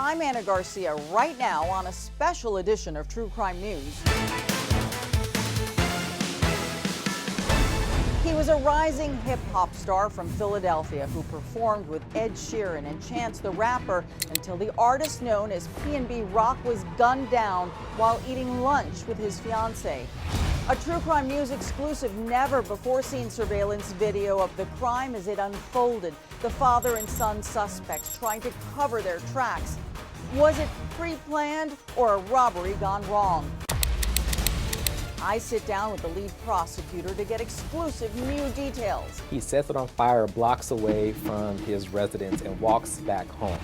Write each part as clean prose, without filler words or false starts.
I'm Anna Garcia, right now on a special edition of True Crime News. He was a rising hip-hop star from Philadelphia who performed with Ed Sheeran and Chance the Rapper until the artist known as PnB Rock was gunned down while eating lunch with his fiancée. A True Crime News exclusive, never-before-seen surveillance video of the crime as it unfolded. The father and son suspects trying to cover their tracks. Was it pre-planned or a robbery gone wrong? I sit down with the lead prosecutor to get exclusive new details. He sets it on fire blocks away from his residence and walks back home.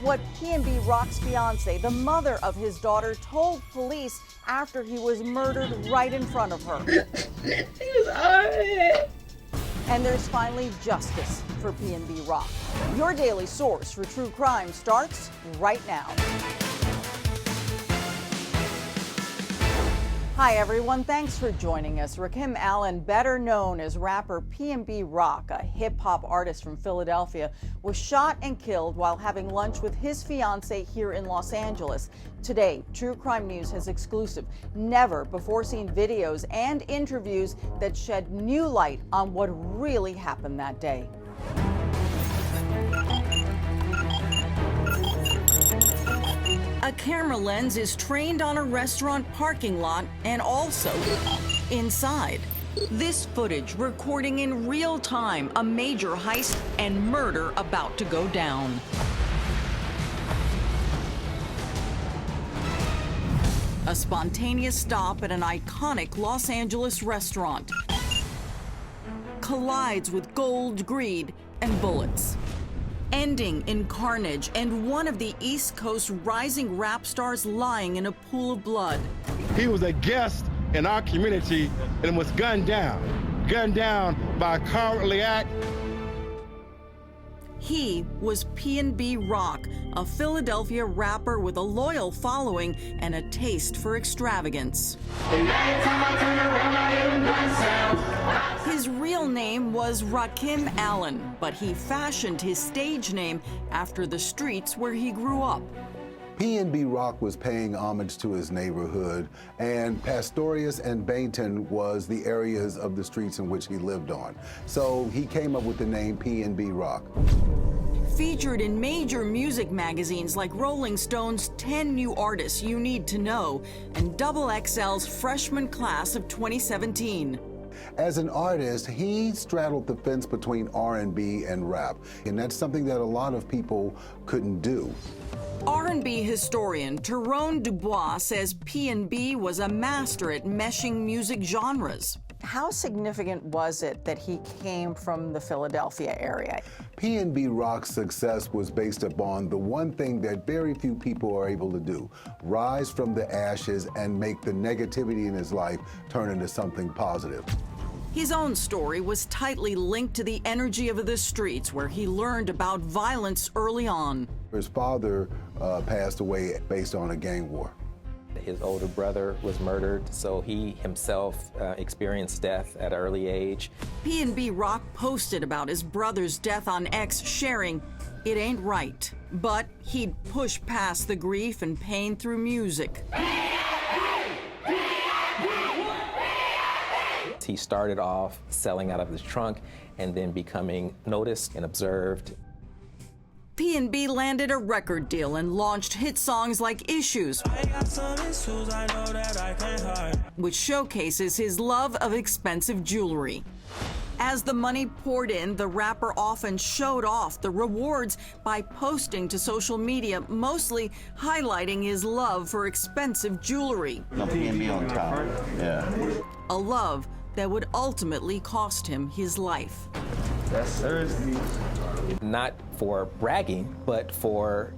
What PnB Rock's fiancée, the mother of his daughter, told police after he was murdered right in front of her. He was on it. And there's finally justice for PnB Rock. Your daily source for true crime starts right now. Hi everyone, thanks for joining us. Rakim Allen, better known as rapper PnB Rock, a hip-hop artist from Philadelphia, was shot and killed while having lunch with his fiancée here in Los Angeles. Today, True Crime News has exclusive, never-before-seen videos and interviews that shed new light on what really happened that day. A camera lens is trained on a restaurant parking lot and also inside. This footage recording in real time a major heist and murder about to go down. A spontaneous stop at an iconic Los Angeles restaurant collides with gold, greed, and bullets, ending in carnage and one of the East Coast rising rap stars lying in a pool of blood. He was a guest in our community and was gunned down by a cowardly act. He was PnB Rock, a Philadelphia rapper with a loyal following and a taste for extravagance. His real name was Rakim Allen, but he fashioned his stage name after the streets where he grew up. PnB Rock was paying homage to his neighborhood, and Pastorius and Bainton was the areas of the streets in which he lived on. So he came up with the name PnB Rock. Featured in major music magazines like Rolling Stone's 10 New Artists You Need to Know and XXL's freshman class of 2017. As an artist, he straddled the fence between R&B and rap, and that's something that a lot of people couldn't do. R&B historian Tyrone Dubois says PnB was a master at meshing music genres. How significant was it that he came from the Philadelphia area? PnB Rock's success was based upon the one thing that very few people are able to do: rise from the ashes and make the negativity in his life turn into something positive. His own story was tightly linked to the energy of the streets, where he learned about violence early on. His father passed away based on a gang war. His older brother was murdered, so he himself experienced death at an early age. PnB Rock posted about his brother's death on X, sharing, "It ain't right." But he'd push past the grief and pain through music. He started off selling out of his trunk and then becoming noticed and observed. PnB landed a record deal and launched hit songs like Issues, which showcases his love of expensive jewelry. As the money poured in, the rapper often showed off the rewards by posting to social media, mostly highlighting his love for expensive jewelry. No PnB on top, yeah. A love that would ultimately cost him his life. That's Thursday. Not for bragging, but for,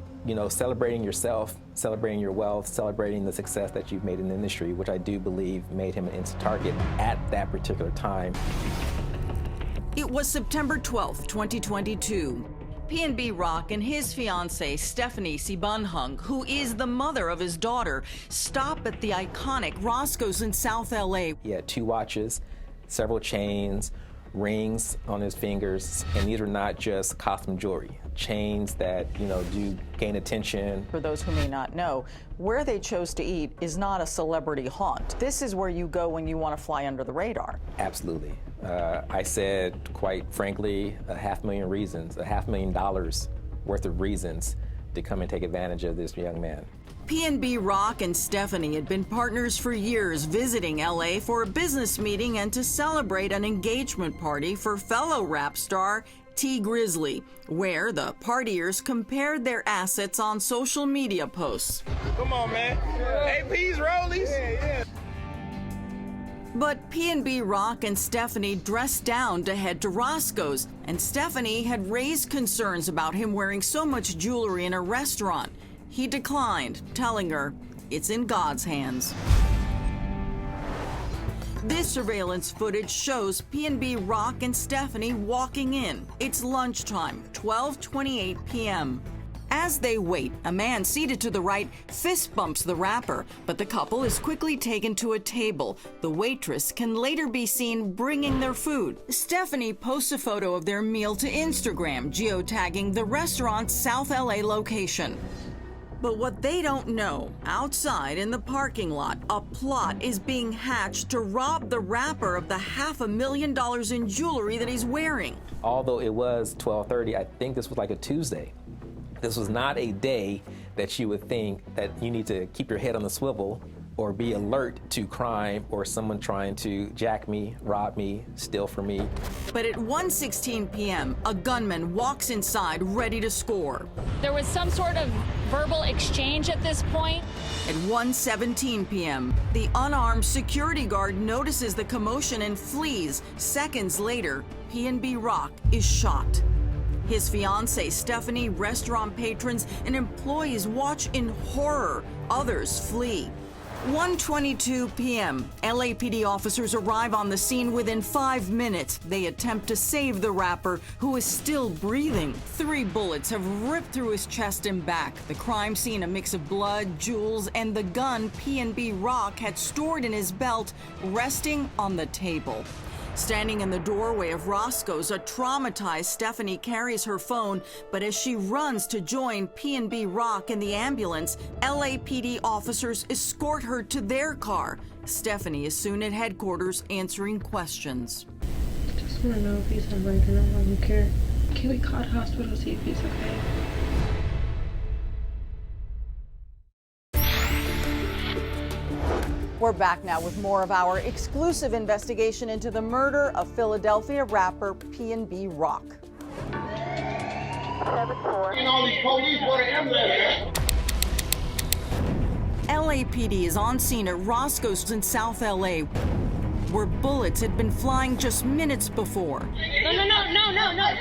celebrating yourself, celebrating your wealth, celebrating the success that you've made in the industry, which I do believe made him an instant target at that particular time. It was September 12th, 2022. PnB Rock and his fiancée, Stephanie Sibounheuang, who is the mother of his daughter, stop at the iconic Roscoe's in South LA. He had 2 watches, several chains, rings on his fingers, and these are not just costume jewelry. Chains that, do gain attention. For those who may not know, where they chose to eat is not a celebrity haunt. This is where you go when you want to fly under the radar. Absolutely. I said, quite frankly, $500,000 reasons, $500,000 worth of reasons to come and take advantage of this young man. PnB Rock and Stephanie had been partners for years, visiting LA for a business meeting and to celebrate an engagement party for fellow rap star T Grizzly, where the partiers compared their assets on social media posts. Come on, man. AP's rollies. Yeah. But PnB Rock and Stephanie dressed down to head to Roscoe's, and Stephanie had raised concerns about him wearing so much jewelry in a restaurant. He declined, telling her it's in God's hands. This surveillance footage shows PnB Rock and Stephanie walking in. It's lunchtime, 12:28 p.m. As they wait, a man seated to the right fist bumps the rapper, but the couple is quickly taken to a table. The waitress can later be seen bringing their food. Stephanie posts a photo of their meal to Instagram, geotagging the restaurant's South LA location. But what they don't know, outside in the parking lot, a plot is being hatched to rob the rapper of the $500,000 in jewelry that he's wearing. Although it was 12:30, I think this was like a Tuesday. This was not a day that you would think that you need to keep your head on the swivel or be alert to crime or someone trying to jack me, rob me, steal from me. But at 1:16 p.m., a gunman walks inside ready to score. There was some sort of verbal exchange at this point. At 1:17 p.m., the unarmed security guard notices the commotion and flees. Seconds later, PnB Rock is shot. His fiancée, Stephanie, restaurant patrons, and employees watch in horror. Others flee. 1:22 p.m. LAPD officers arrive on the scene within 5 minutes. They attempt to save the rapper, who is still breathing. 3 bullets have ripped through his chest and back. The crime scene, a mix of blood, jewels, and the gun PnB Rock had stored in his belt, resting on the table. Standing in the doorway of Roscoe's, a traumatized Stephanie carries her phone, but as she runs to join PnB Rock in the ambulance, LAPD officers escort her to their car. Stephanie is soon at headquarters answering questions. I just want to know if he's all right, and I don't care. Can we call the hospital, see if he's okay? We're back now with more of our exclusive investigation into the murder of Philadelphia rapper PnB Rock. 7-4. LAPD is on scene at Roscoe's in South LA, where bullets had been flying just minutes before. No.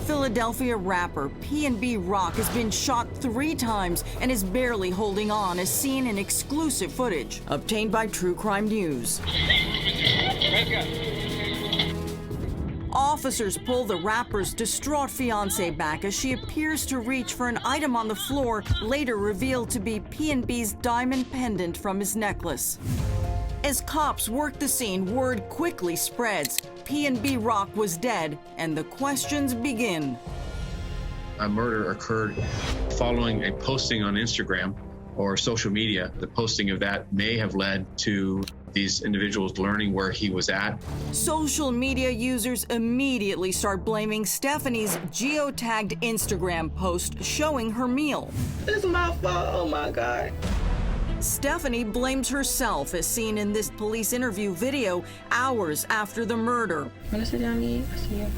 Philadelphia rapper PnB Rock has been shot 3 times and is barely holding on, as seen in exclusive footage obtained by True Crime News. Officers pull the rapper's distraught fiancée back as she appears to reach for an item on the floor, later revealed to be PnB's diamond pendant from his necklace. As cops work the scene, word quickly spreads. PnB Rock was dead, and the questions begin. A murder occurred following a posting on Instagram or social media. The posting of that may have led to these individuals learning where he was at. Social media users immediately start blaming Stephanie's geotagged Instagram post showing her meal. It's my fault, oh my God. Stephanie blames herself, as seen in this police interview video hours after the murder. When I sit down to eat, I see it.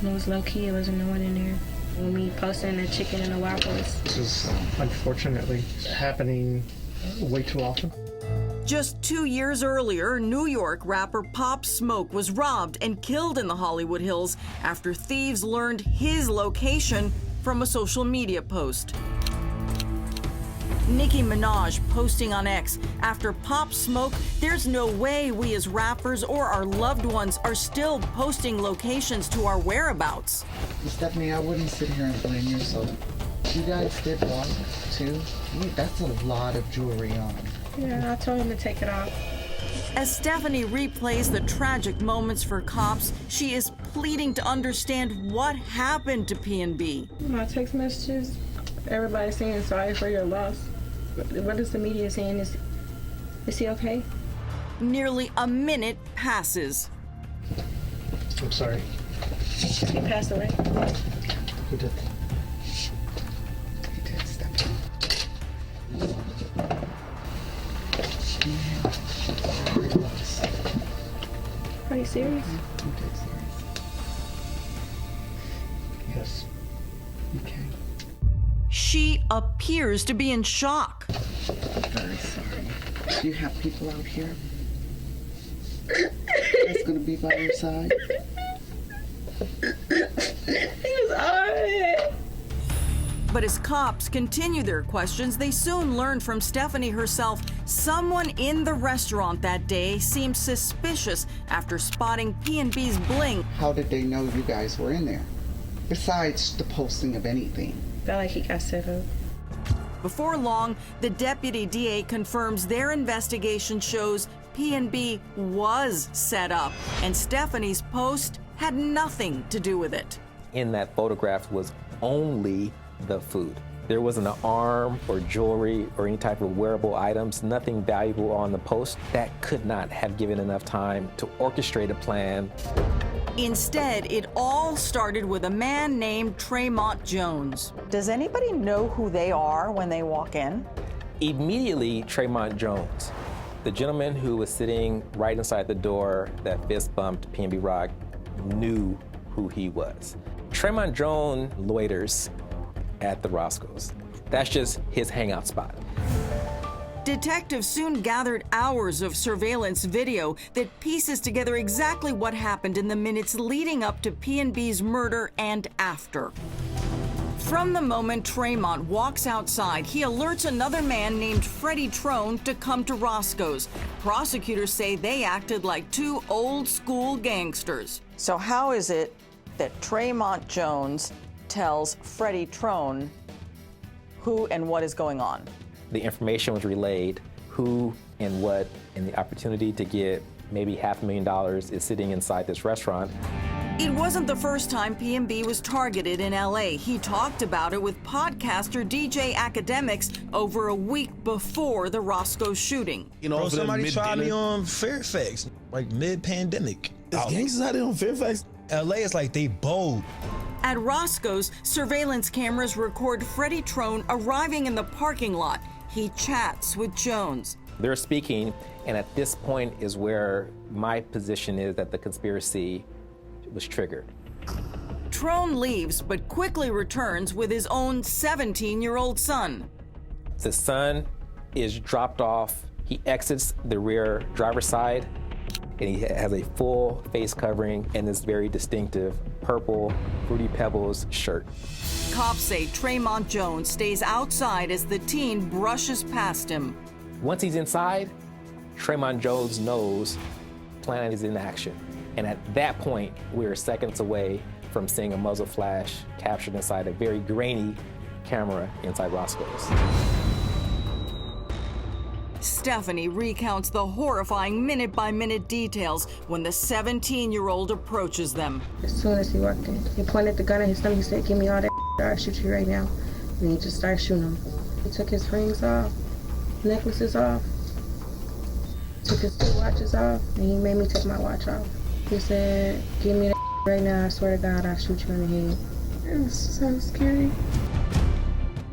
And it was low key, it wasn't no one in there. When me posting the chicken and the waffles. This is unfortunately happening way too often. Just 2 years earlier, New York rapper Pop Smoke was robbed and killed in the Hollywood Hills after thieves learned his location from a social media post. Nicki Minaj posting on X, after Pop Smoke, there's no way we as rappers or our loved ones are still posting locations to our whereabouts. Stephanie, I wouldn't sit here and blame yourself. You guys did wrong too. That's a lot of jewelry on. Yeah, I told him to take it off. As Stephanie replays the tragic moments for cops, she is pleading to understand what happened to PnB. My text messages, everybody saying sorry for your loss. What is the media saying? Is he okay? Nearly a minute passes. I'm sorry. He passed away. He did. He did, Stephanie. Are you serious? I'm dead serious. Yes. Okay. She appears to be in shock. I'm very sorry. Do you have people out here that's gonna be by your side? He was alright. But as cops continue their questions, they soon learn from Stephanie herself someone in the restaurant that day seemed suspicious after spotting PnB's bling. How did they know you guys were in there? Besides the posting of anything. Felt like he got set up. Before long, the deputy DA confirms their investigation shows PnB was set up, and Stephanie's post had nothing to do with it. In that photograph was only the food. There wasn't an arm or jewelry or any type of wearable items, nothing valuable on the post. That could not have given enough time to orchestrate a plan. Instead, it all started with a man named Tremont Jones. Does anybody know who they are when they walk in? Immediately, Tremont Jones, the gentleman who was sitting right inside the door that fist bumped PnB Rock, knew who he was. Tremont Jones loiters at the Roscoe's. That's just his hangout spot. Detectives soon gathered hours of surveillance video that pieces together exactly what happened in the minutes leading up to PnB's murder and after. From the moment Tremont walks outside, he alerts another man named Freddie Trone to come to Roscoe's. Prosecutors say they acted like two old-school gangsters. So how is it that Tremont Jones tells Freddie Trone who and what is going on? The information was relayed, who and what, and the opportunity to get maybe $500,000 is sitting inside this restaurant. It wasn't the first time PnB was targeted in LA. He talked about it with podcaster DJ Academics over a week before the Roscoe shooting. You know, somebody tried me on Fairfax, like mid-pandemic. There's gangsters out there on Fairfax? LA is like they bold. At Roscoe's, surveillance cameras record Freddie Trone arriving in the parking lot. He chats with Jones. They're speaking, and at this point is where my position is that the conspiracy was triggered. Trone leaves, but quickly returns with his own 17-year-old son. The son is dropped off. He exits the rear driver's side, and he has a full face covering and this very distinctive purple Fruity Pebbles shirt. Cops say Tremont Jones stays outside as the teen brushes past him. Once he's inside, Tremont Jones knows plan is in action. And at that point, we're seconds away from seeing a muzzle flash captured inside a very grainy camera inside Roscoe's. Stephanie recounts the horrifying minute-by-minute details when the 17-year-old approaches them. As soon as he walked in, he pointed the gun at his stomach. He said, "Give me all that, I'll shoot you right now." And he just started shooting him. He took his rings off, necklaces off, took his 2 watches off, and he made me take my watch off. He said, "Give me that right now, I swear to God, I'll shoot you in the head." It was so scary.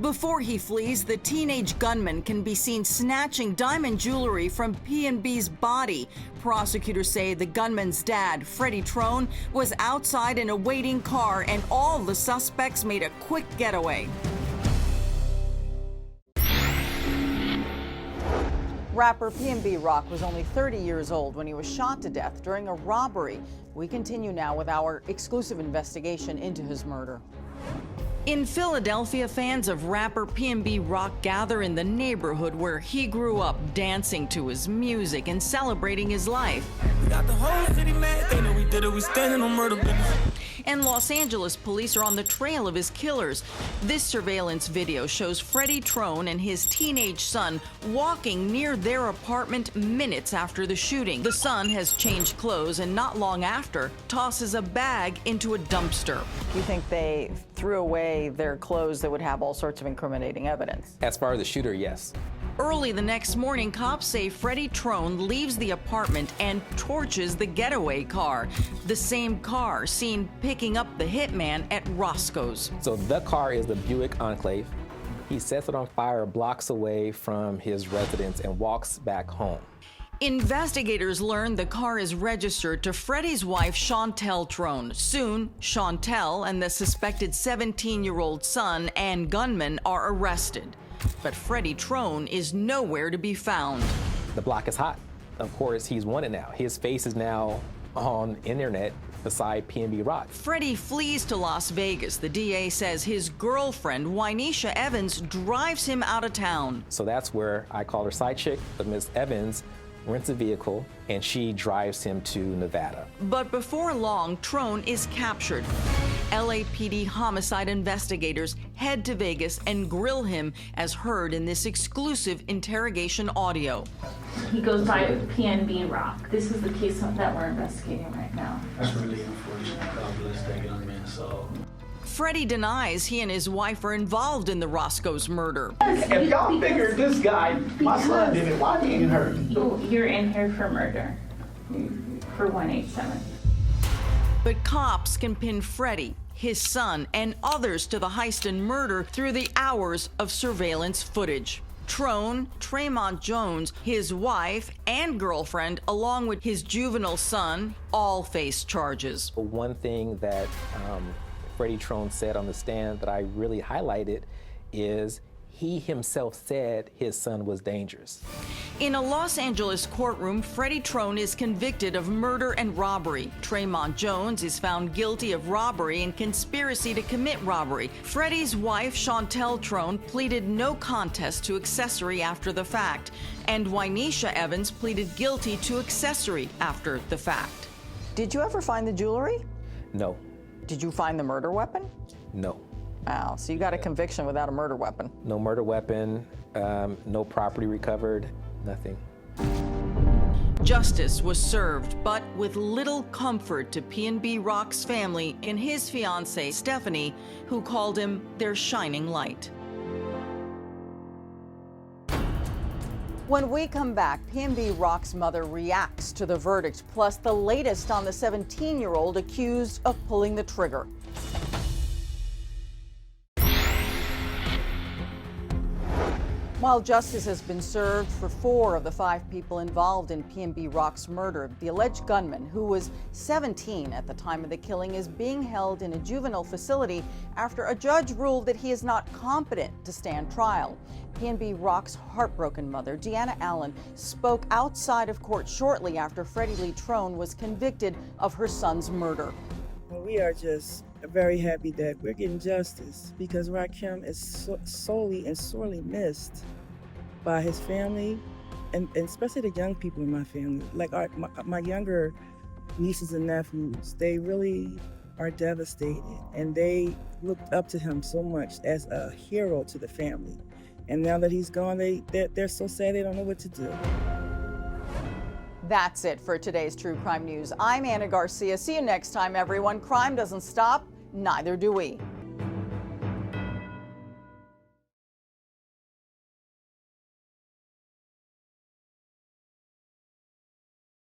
Before he flees, the teenage gunman can be seen snatching diamond jewelry from PnB's body. Prosecutors say the gunman's dad, Freddie Trone, was outside in a waiting car, and all the suspects made a quick getaway. Rapper PnB Rock was only 30 years old when he was shot to death during a robbery. We continue now with our exclusive investigation into his murder. In Philadelphia, fans of rapper PnB Rock gather in the neighborhood where he grew up, dancing to his music and celebrating his life. We got the whole city mad, they know we did it, we standing on murder business. and Los Angeles police are on the trail of his killers. This surveillance video shows Freddie Trone and his teenage son walking near their apartment minutes after the shooting. The son has changed clothes and not long after tosses a bag into a dumpster. You think they threw away their clothes that would have all sorts of incriminating evidence? As far as the shooter, yes. Early the next morning, cops say Freddie Trone leaves the apartment and torches the getaway car, the same car seen picking up the hitman at Roscoe's. So the car is the Buick Enclave. He sets it on fire blocks away from his residence and walks back home. Investigators learn the car is registered to Freddie's wife, Chantel Trone. Soon, Chantel and the suspected 17-year-old son and gunman are arrested. But Freddie Trone is nowhere to be found. The block is hot. Of course, he's wanted now. His face is now on internet beside PnB Rock. Freddie flees to Las Vegas. The DA says his girlfriend, Wynesha Evans, drives him out of town. So that's where I call her side chick, but Miss Evans rents a vehicle and she drives him to Nevada. But before long, Trone is captured. LAPD homicide investigators head to Vegas and grill him as heard in this exclusive interrogation audio. He goes by PnB Rock. This is the case that we're investigating right now. That's really unfortunate. God bless that young man. So Freddie denies he and his wife are involved in the Roscoe's murder. if y'all figured this guy, my son did it, why he ain't hurt? You're in here for murder, for 187. But cops can pin Freddie, his son, and others to the heist and murder through the hours of surveillance footage. Trone, Tremont Jones, his wife and girlfriend, along with his juvenile son, all face charges. One thing that Freddie Trone said on the stand that I really highlighted is he himself said his son was dangerous. In a Los Angeles courtroom, Freddie Trone is convicted of murder and robbery. Tremont Jones is found guilty of robbery and conspiracy to commit robbery. Freddie's wife, Chantel Trone, pleaded no contest to accessory after the fact, and Wynesha Evans pleaded guilty to accessory after the fact. Did you ever find the jewelry? No. Did you find the murder weapon? No. Wow, so you got a conviction without a murder weapon. No murder weapon, no property recovered, nothing. Justice was served, but with little comfort to PnB Rock's family and his fiancée, Stephanie, who called him their shining light. When we come back, PnB Rock's mother reacts to the verdict, plus the latest on the 17-year-old accused of pulling the trigger. While justice has been served for 4 of the 5 people involved in PnB Rock's murder, the alleged gunman, who was 17 at the time of the killing, is being held in a juvenile facility after a judge ruled that he is not competent to stand trial. PnB Rock's heartbroken mother, Deanna Allen, spoke outside of court shortly after Freddie Lee Trone was convicted of her son's murder. We are just very happy that we're getting justice because Rakim is sorely and sorely missed by his family and especially the young people in my family. Like my younger nieces and nephews, they really are devastated and they looked up to him so much as a hero to the family. And now that he's gone, they're so sad they don't know what to do. That's it for today's True Crime News. I'm Anna Garcia. See you next time, everyone. Crime doesn't stop, neither do we.